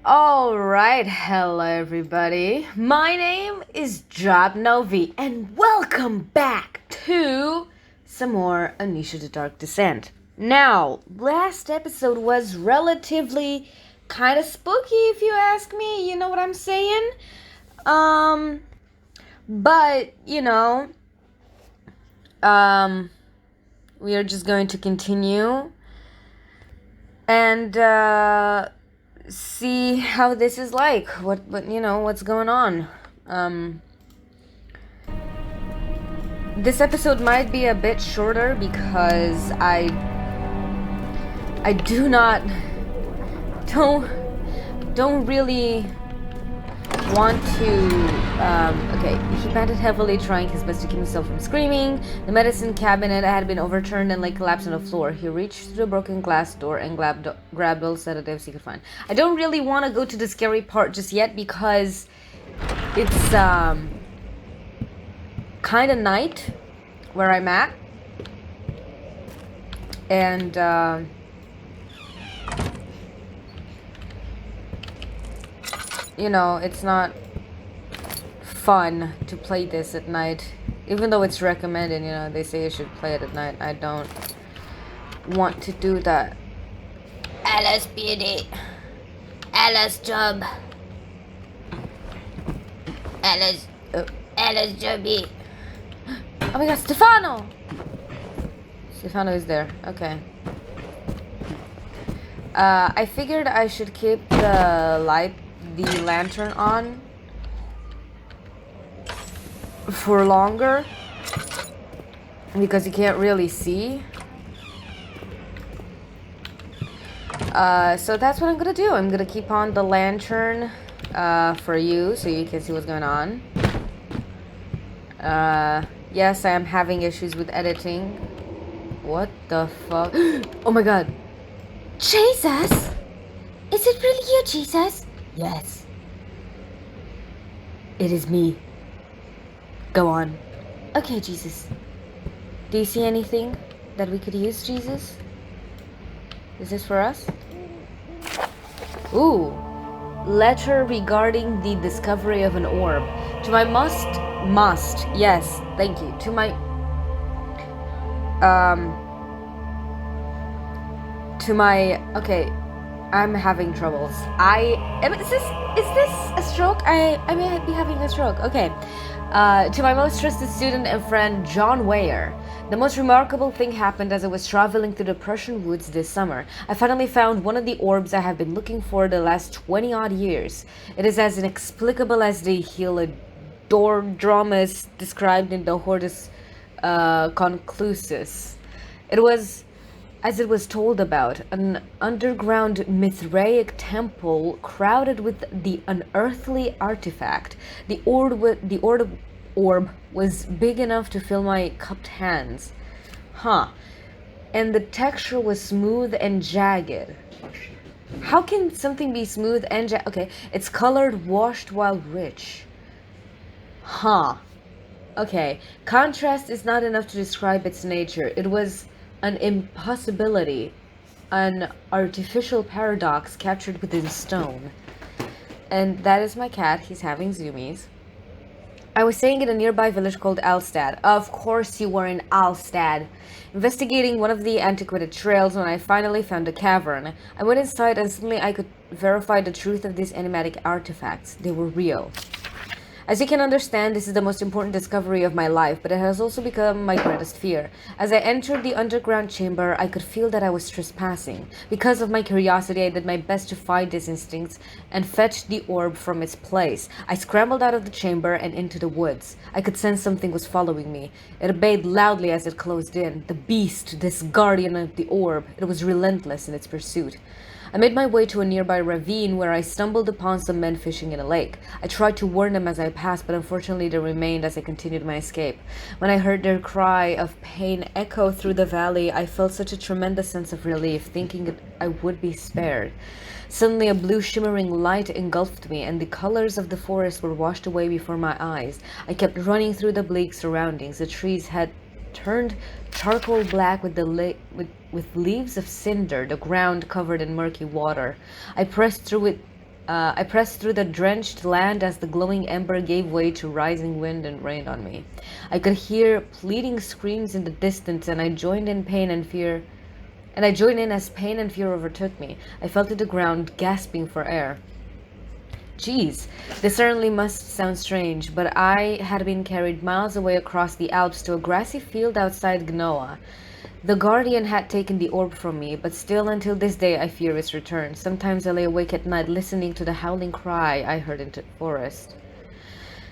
Alright, hello everybody. My name is Job Novi and welcome back to some more Amnesia the Dark Descent. Now, last episode was relatively kind of spooky if you ask me, you know what I'm saying? But, we are just going to continue and see how this is like. What's going on. This episode might be a bit shorter because I don't really want to. Okay, he panted heavily, trying his best to keep himself from screaming. The medicine cabinet had been overturned and collapsed on the floor. He reached through the broken glass door and grabbed all sedatives he could find. I don't really want to go to the scary part just yet because it's kind of night where I'm at, and it's not fun to play this at night, even though it's recommended. They say you should play it at night. I don't want to do that. Alice Beauty, Alice Job, Alice Joby. Oh my God, Stefano is there. Okay. I figured I should keep the lantern on for longer because you can't really see. So that's what I'm gonna do. I'm gonna keep on the lantern for you so you can see what's going on. Yes, I am having issues with editing. What the fuck? Oh my God. Jesus! Is it really you, Jesus? Yes. It is me. Go on. Okay, Jesus. Do you see anything that we could use, Jesus? Is this for us? Ooh. Letter regarding the discovery of an orb. To my must, yes, thank you. To my, okay, I'm having troubles. Is this a stroke? I may be having a stroke. Okay. To my most trusted student and friend, John Weyer. The most remarkable thing happened as I was traveling through the Prussian woods this summer. I finally found one of the orbs I have been looking for the last 20-odd years. It is as inexplicable as the Heliodorodromus described in the Hortus Conclusus. It was, as it was told about, an underground Mithraic temple crowded with the unearthly artifact. The orb was big enough to fill my cupped hands. And the texture was smooth and jagged. How can something be smooth and jagged? Okay, it's colored, washed while rich. Okay, contrast is not enough to describe its nature. It was an impossibility, an artificial paradox captured within stone. And that is my cat. He's having zoomies. I was staying in a nearby village called Alstad. Of course you were in Alstad. Investigating one of the antiquated trails when I finally found a cavern. I went inside and suddenly I could verify the truth of these enigmatic artifacts. They were real. As you can understand, this is the most important discovery of my life, but it has also become my greatest fear. As I entered the underground chamber, I could feel that I was trespassing. Because of my curiosity, I did my best to fight these instincts and fetch the orb from its place. I scrambled out of the chamber and into the woods. I could sense something was following me. It obeyed loudly as it closed in. The beast, this guardian of the orb, it was relentless in its pursuit. I made my way to a nearby ravine where I stumbled upon some men fishing in a lake. I tried to warn them as I passed, but unfortunately they remained as I continued my escape. When I heard their cry of pain echo through the valley, I felt such a tremendous sense of relief, thinking that I would be spared. Suddenly a blue shimmering light engulfed me, and the colors of the forest were washed away before my eyes. I kept running through the bleak surroundings. The trees had turned charcoal black with leaves of cinder, the ground covered in murky water. I pressed through it I pressed through the drenched land as the glowing ember gave way to rising wind and rain on me. I could hear pleading screams in the distance, and I joined in as pain and fear overtook me. I fell to the ground, gasping for air. Geez, this certainly must sound strange, but I had been carried miles away across the Alps to a grassy field outside Genoa. The guardian had taken the orb from me, but still until this day I fear its return. Sometimes I lay awake at night listening to the howling cry I heard in the forest.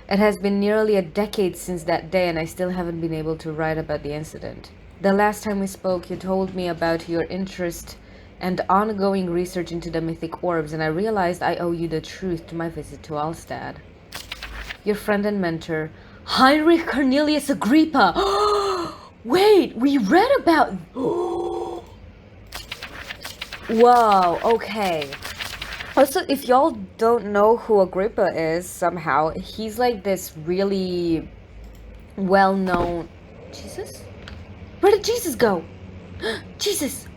It has been nearly a decade since that day, and I still haven't been able to write about the incident. The last time we spoke, you told me about your interest and ongoing research into the mythic orbs, and I realized I owe you the truth to my visit to Alstad. Your friend and mentor, Heinrich Cornelius Agrippa. Wait, we read about... Whoa, okay. Also, if y'all don't know who Agrippa is somehow, he's like this really well-known... Jesus? Where did Jesus go? Jesus!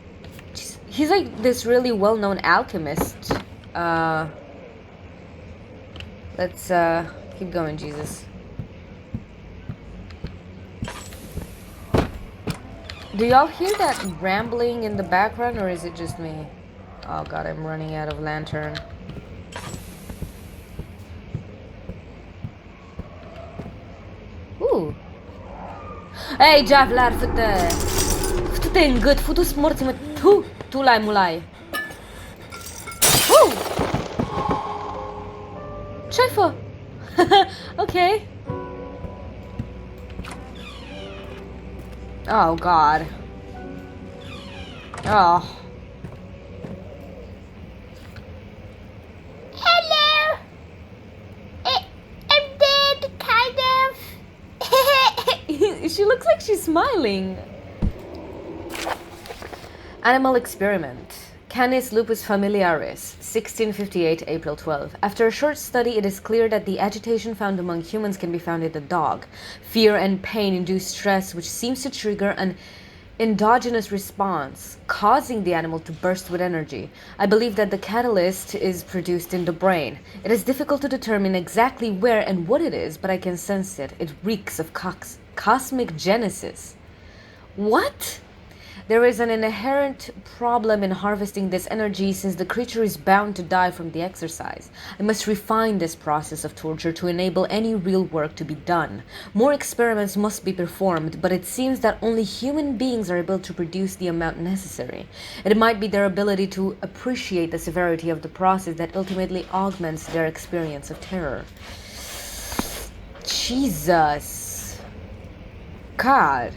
He's like this really well-known alchemist. Let's keep going, Jesus. Do y'all hear that rambling in the background, or is it just me? Oh god, I'm running out of lantern. Ooh. Hey, Javlar, fătă în gât, futu-ți morți-mă, tu lai mulai. Ce-ai fă? Okay. Oh god. Oh. Hello. I'm dead, kind of. She looks like she's smiling. Animal experiment. Canis lupus familiaris, 1658, April 12. After a short study, it is clear that the agitation found among humans can be found in the dog. Fear and pain induce stress, which seems to trigger an endogenous response, causing the animal to burst with energy. I believe that the catalyst is produced in the brain. It is difficult to determine exactly where and what it is, but I can sense it. It reeks of cosmic genesis. What? There is an inherent problem in harvesting this energy since the creature is bound to die from the exercise. I must refine this process of torture to enable any real work to be done. More experiments must be performed, but it seems that only human beings are able to produce the amount necessary. It might be their ability to appreciate the severity of the process that ultimately augments their experience of terror. Jesus. God.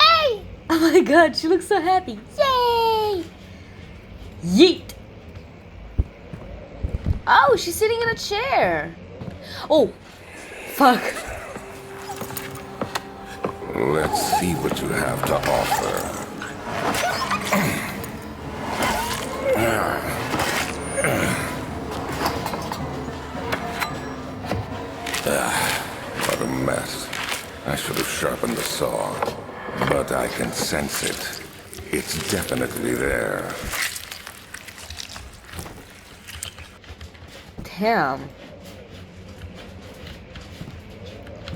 Hey! Oh my god, she looks so happy. Yay! Yeet! Oh, she's sitting in a chair. Oh, fuck. Let's see what you have to offer. What a mess. I should have sharpened the saw, but I can sense it. It's definitely there. Damn.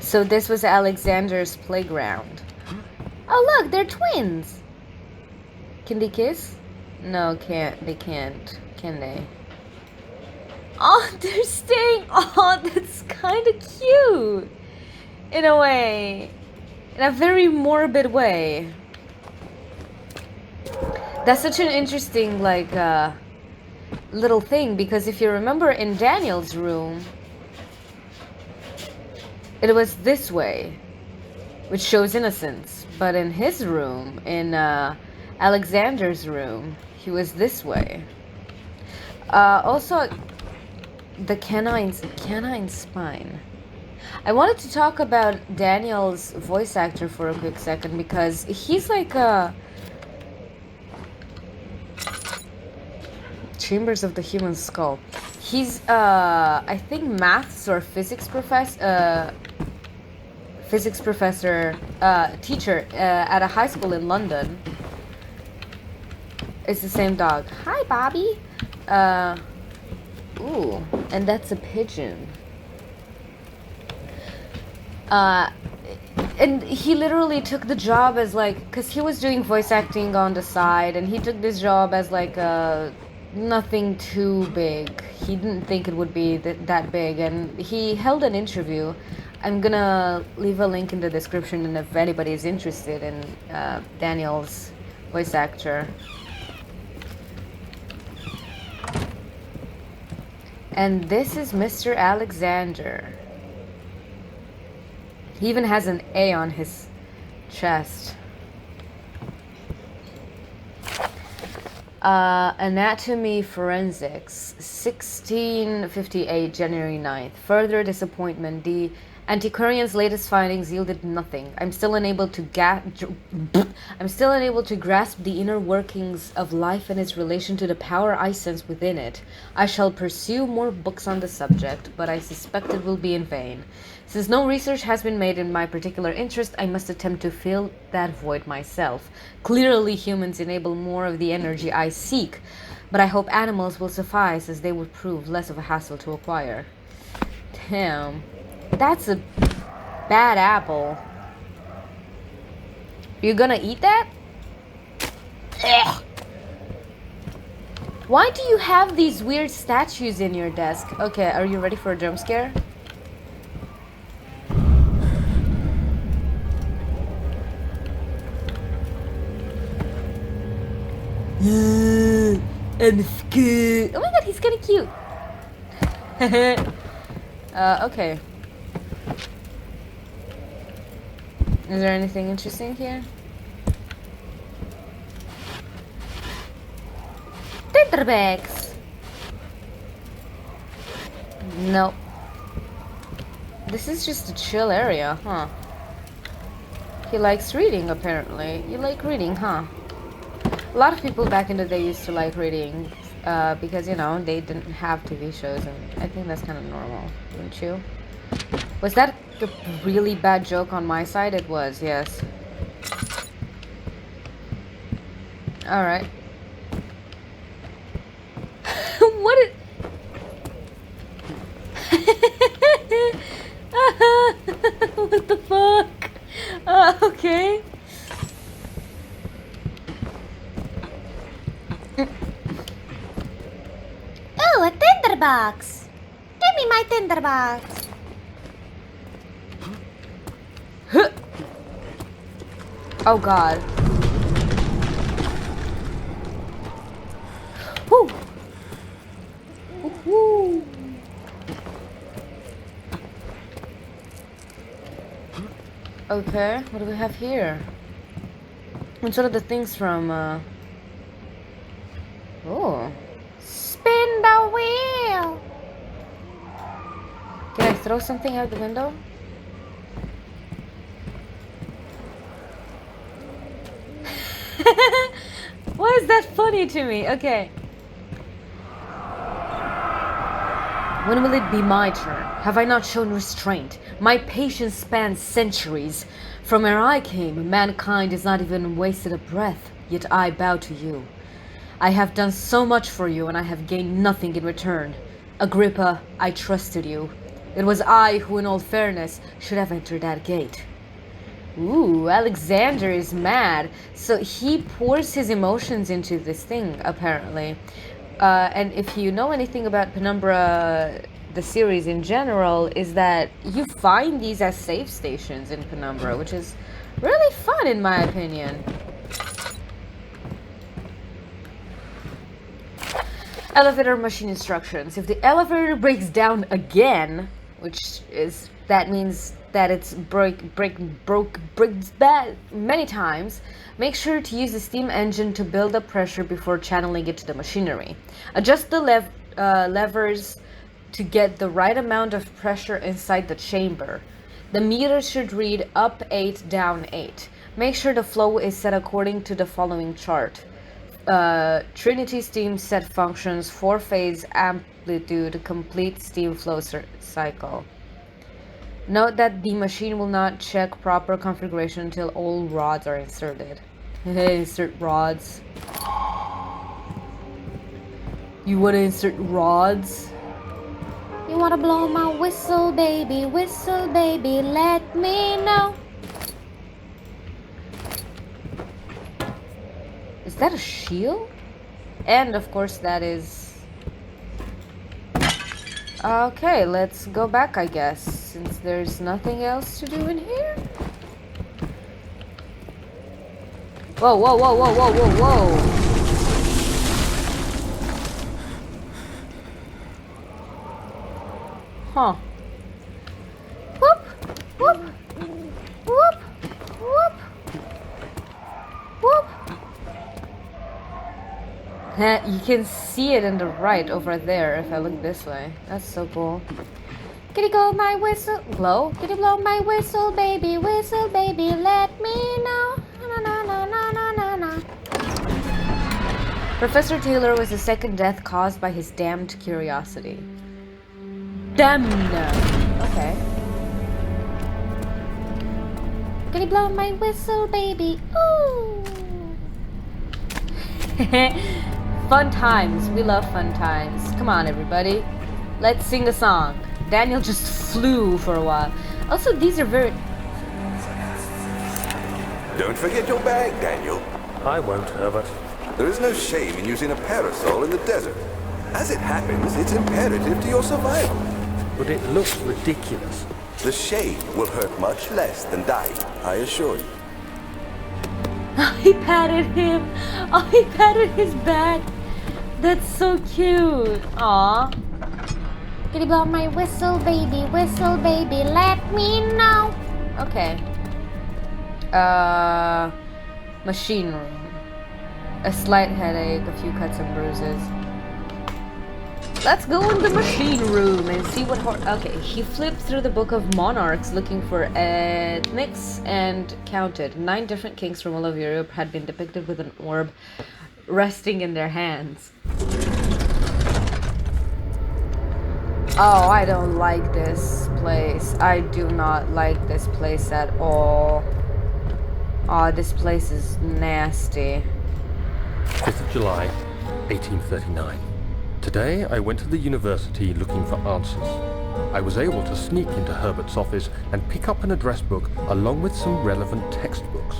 So this was Alexander's playground. Oh look, they're twins. Can they kiss? No, they can't. Can they? Oh, they're staying. Oh, that's kind of cute. In a way. In a very morbid way. That's such an interesting, like, little thing, because if you remember in Daniel's room, it was this way, which shows innocence. But in his room, in Alexander's room, he was this way. Also, the canine spine. I wanted to talk about Daniel's voice actor for a quick second, because he's like a Chambers of the Human Skull. He's I think maths or physics physics professor, teacher at a high school in London. It's the same dog. Hi, Bobby. Ooh, and that's a pigeon. And he literally took the job as like, because he was doing voice acting on the side, and he took this job as like nothing too big. He didn't think it would be that big, and he held an interview. I'm gonna leave a link in the description, and if anybody is interested in Daniel's voice actor. And this is Mr. Alexander. He even has an A on his chest. Anatomy Forensics, 1658, January 9th. Further disappointment. The antiquarian's latest findings yielded nothing. I'm still unable to grasp the inner workings of life and its relation to the power I sense within it. I shall pursue more books on the subject, but I suspect it will be in vain. Since no research has been made in my particular interest, I must attempt to fill that void myself. Clearly, humans enable more of the energy I seek, but I hope animals will suffice, as they would prove less of a hassle to acquire. Damn. That's a bad apple. You gonna eat that? Ugh. Why do you have these weird statues in your desk? Okay, are you ready for a jump scare? I'm scared. Oh my god, he's kind of cute. Okay. Is there anything interesting here? Tinderbags. Nope. This is just a chill area, huh? He likes reading, apparently. You like reading, huh? A lot of people back in the day used to like reading because, you know, they didn't have TV shows, and I think that's kind of normal, wouldn't you? Was that a really bad joke on my side? It was, yes. Alright. What is... What the fuck? Okay. Oh, a tinderbox. Give me my tinderbox. Oh god. Woo. Woo. Okay, what do we have here? What's one of the things from oh. Spin the wheel. Can I throw something out the window? Why is that funny to me? Okay. When will it be my turn? Have I not shown restraint? My patience spans centuries. From where I came, mankind has not even wasted a breath, yet I bow to you. I have done so much for you, and I have gained nothing in return. Agrippa, I trusted you. It was I who, in all fairness, should have entered that gate. Ooh, Alexander is mad. So he pours his emotions into this thing, apparently. And if you know anything about Penumbra, the series in general, is that you find these as save stations in Penumbra, which is really fun in my opinion. Elevator machine instructions. If the elevator breaks down again, which is, that means that it's breaks bad many times, make sure to use the steam engine to build up pressure before channeling it to the machinery. Adjust the levers to get the right amount of pressure inside the chamber. The meter should read up 8, down 8. Make sure the flow is set according to the following chart. Trinity steam set functions, 4-phase amplitude, complete steam flow cycle. Note that the machine will not check proper configuration until all rods are inserted. Insert rods. You wanna insert rods? You wanna blow my whistle, baby, let me know. Is that a shield? And of course that is... Okay, let's go back, I guess, since there's nothing else to do in here. Whoa, whoa, whoa, whoa, whoa, whoa, whoa. Huh. Whoop, whoop, whoop, whoop, whoop. You can see it in the right over there if I look this way. That's so cool. Can you go my whistle? Glow? Can you blow my whistle, baby, let me know. Na na na na na na na. Professor Taylor was the second death caused by his damned curiosity. Damn. Okay. Can you blow my whistle, baby? Ooh. Fun times. We love fun times. Come on, everybody. Let's sing a song. Daniel just flew for a while. Also, these are very... Don't forget your bag, Daniel. I won't, Herbert. There is no shame in using a parasol in the desert. As it happens, it's imperative to your survival. But it looks ridiculous. The shade will hurt much less than dying, I assure you. He patted him. Oh, he patted his back. That's so cute. Aw. Can you blow my whistle, baby, let me know. Okay. Machine room. A slight headache, a few cuts and bruises. Let's go in the machine room and see what okay, he flipped through the book of monarchs looking for ethnics and counted. 9 different kings from all over Europe had been depicted with an orb resting in their hands. Oh, I don't like this place. I do not like this place at all. Oh, this place is nasty. 5th of July, 1839. Today, I went to the university looking for answers. I was able to sneak into Herbert's office and pick up an address book along with some relevant textbooks.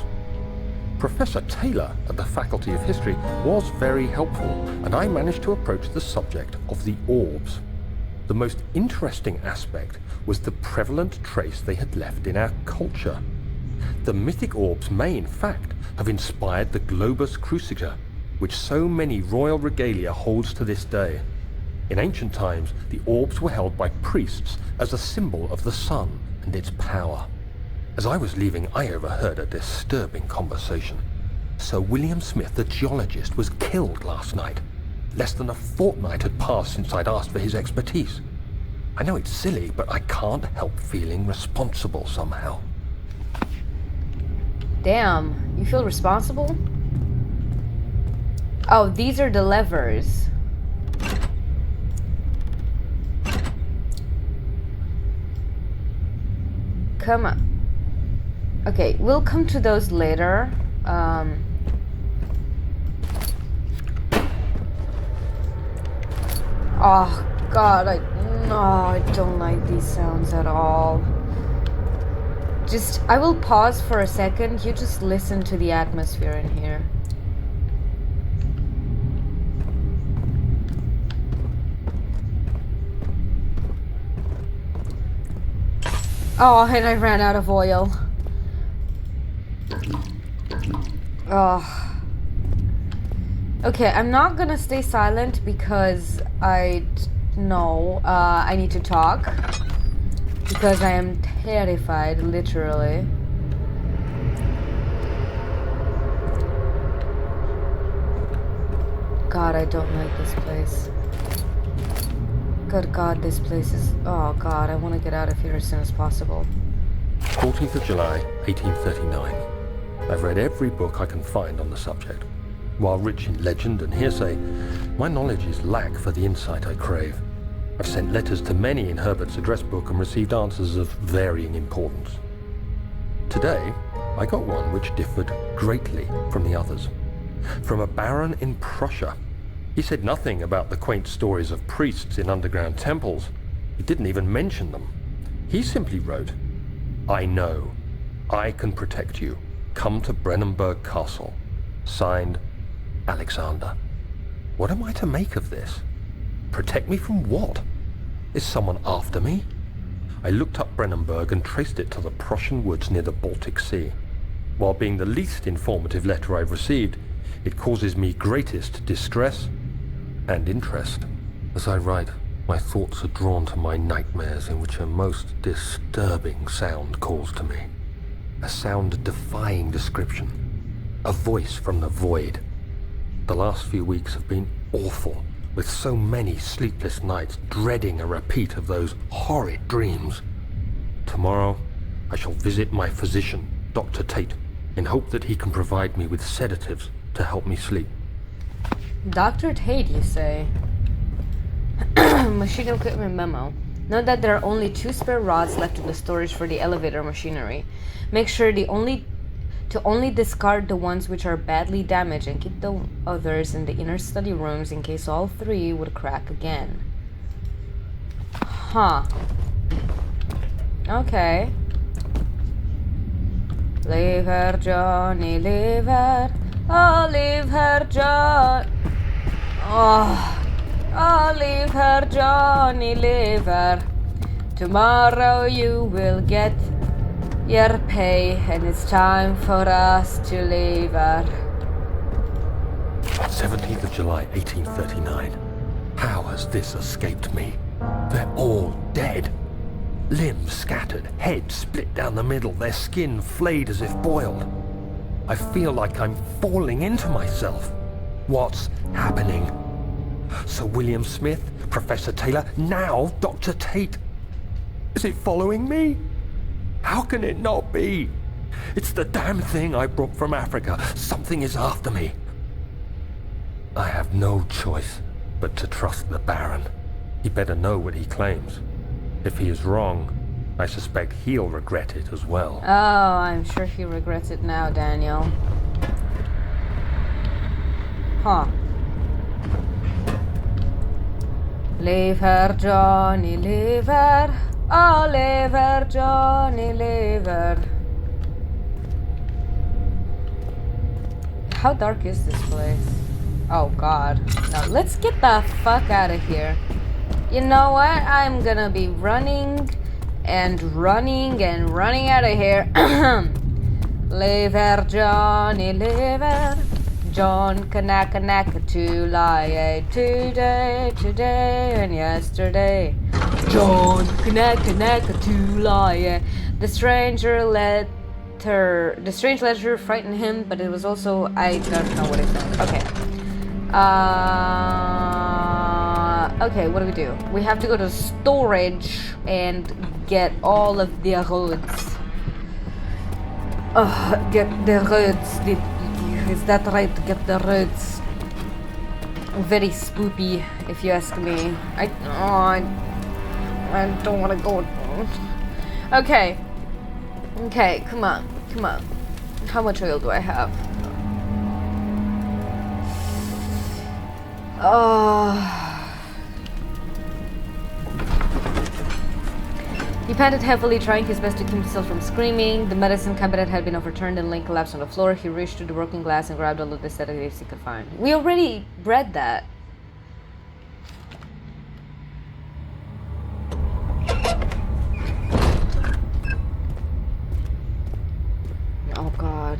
Professor Taylor at the Faculty of History was very helpful, and I managed to approach the subject of the orbs. The most interesting aspect was the prevalent trace they had left in our culture. The mythic orbs may, in fact, have inspired the globus cruciger, which so many royal regalia holds to this day. In ancient times, the orbs were held by priests as a symbol of the sun and its power. As I was leaving, I overheard a disturbing conversation. Sir William Smith, the geologist, was killed last night. Less than a fortnight had passed since I'd asked for his expertise. I know it's silly, but I can't help feeling responsible somehow. Damn, you feel responsible? Oh, these are the levers. Come on. Okay, we'll come to those later. Oh God, I don't like these sounds at all. I will pause for a second. You just listen to the atmosphere in here. Oh, and I ran out of oil. Oh. Okay, I'm not gonna stay silent because I know I need to talk. Because I am terrified, literally. God, I don't like this place. Good God, this place is... Oh God, I want to get out of here as soon as possible. 14th of July, 1839. I've read every book I can find on the subject. While rich in legend and hearsay, my knowledge is lack for the insight I crave. I've sent letters to many in Herbert's address book and received answers of varying importance. Today, I got one which differed greatly from the others. From a baron in Prussia. He said nothing about the quaint stories of priests in underground temples. He didn't even mention them. He simply wrote, "I know. I can protect you. Come to Brennenburg Castle. Signed, Alexander." What am I to make of this? Protect me from what? Is someone after me? I looked up Brennenburg and traced it to the Prussian woods near the Baltic Sea. While being the least informative letter I've received, it causes me greatest distress and interest. As I write, my thoughts are drawn to my nightmares in which a most disturbing sound calls to me. A sound defying description. A voice from the void. The last few weeks have been awful, with so many sleepless nights dreading a repeat of those horrid dreams. Tomorrow, I shall visit my physician, Dr. Tate, in hope that he can provide me with sedatives to help me sleep. Dr. Tate, you say? Machine equipment memo. Note that there are only 2 spare rods left in the storage for the elevator machinery. Make sure to only discard the ones which are badly damaged and keep the others in the inner study rooms in case all 3 would crack again. Huh. Okay. Leave her, Johnny, leave her. Oh, leave her, John. Oh, leave her, Johnny, leave her. Tomorrow you will get your pay, and it's time for us to leave her. 17th of July, 1839. How has this escaped me? They're all dead. Limbs scattered, heads split down the middle, their skin flayed as if boiled. I feel like I'm falling into myself. What's happening? Sir William Smith, Professor Taylor, now Dr. Tate. Is it following me? How can it not be? It's the damn thing I brought from Africa. Something is after me. I have no choice but to trust the Baron. He better know what he claims. If he is wrong, I suspect he'll regret it as well. Oh, I'm sure he regrets it now, Daniel. Huh. Leave her, Johnny, leave her. Oh, leave her, Johnny, leave her. How dark is this place? Oh, God. Now, let's get the fuck out of here. You know what? I'm gonna be running and running and running out of here. Leave her, Johnny, leave her. John Kanaka to lie today and yesterday. John Kanaka to lie. The strange letter frightened him, but it was also, I don't know what it said. Okay. Okay, what do? We have to go to storage and get all of the roads. Get the roads. Is that right? Get the roads. Very spoopy, if you ask me. I don't want to go. Okay. Okay, come on. How much oil do I have? He panted heavily, trying his best to keep himself from screaming. The medicine cabinet had been overturned and Link collapsed on the floor. He reached through the broken glass and grabbed all of the sedatives he could find. We already read that. Oh, God.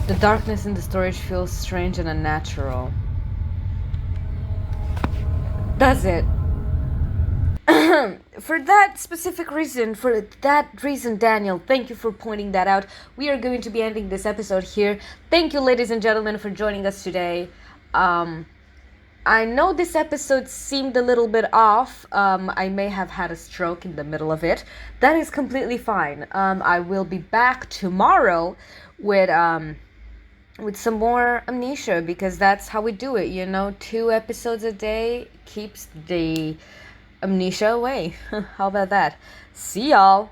The darkness in the storage feels strange and unnatural. Does it? For that specific reason, Daniel, thank you for pointing that out. We are going to be ending this episode here. Thank you, ladies and gentlemen, for joining us today. I know this episode seemed a little bit off. I may have had a stroke in the middle of it. That is completely fine. I will be back tomorrow with some more Amnesia, because that's how we do it, 2 episodes a day keeps the amnesia away. How about that? See y'all.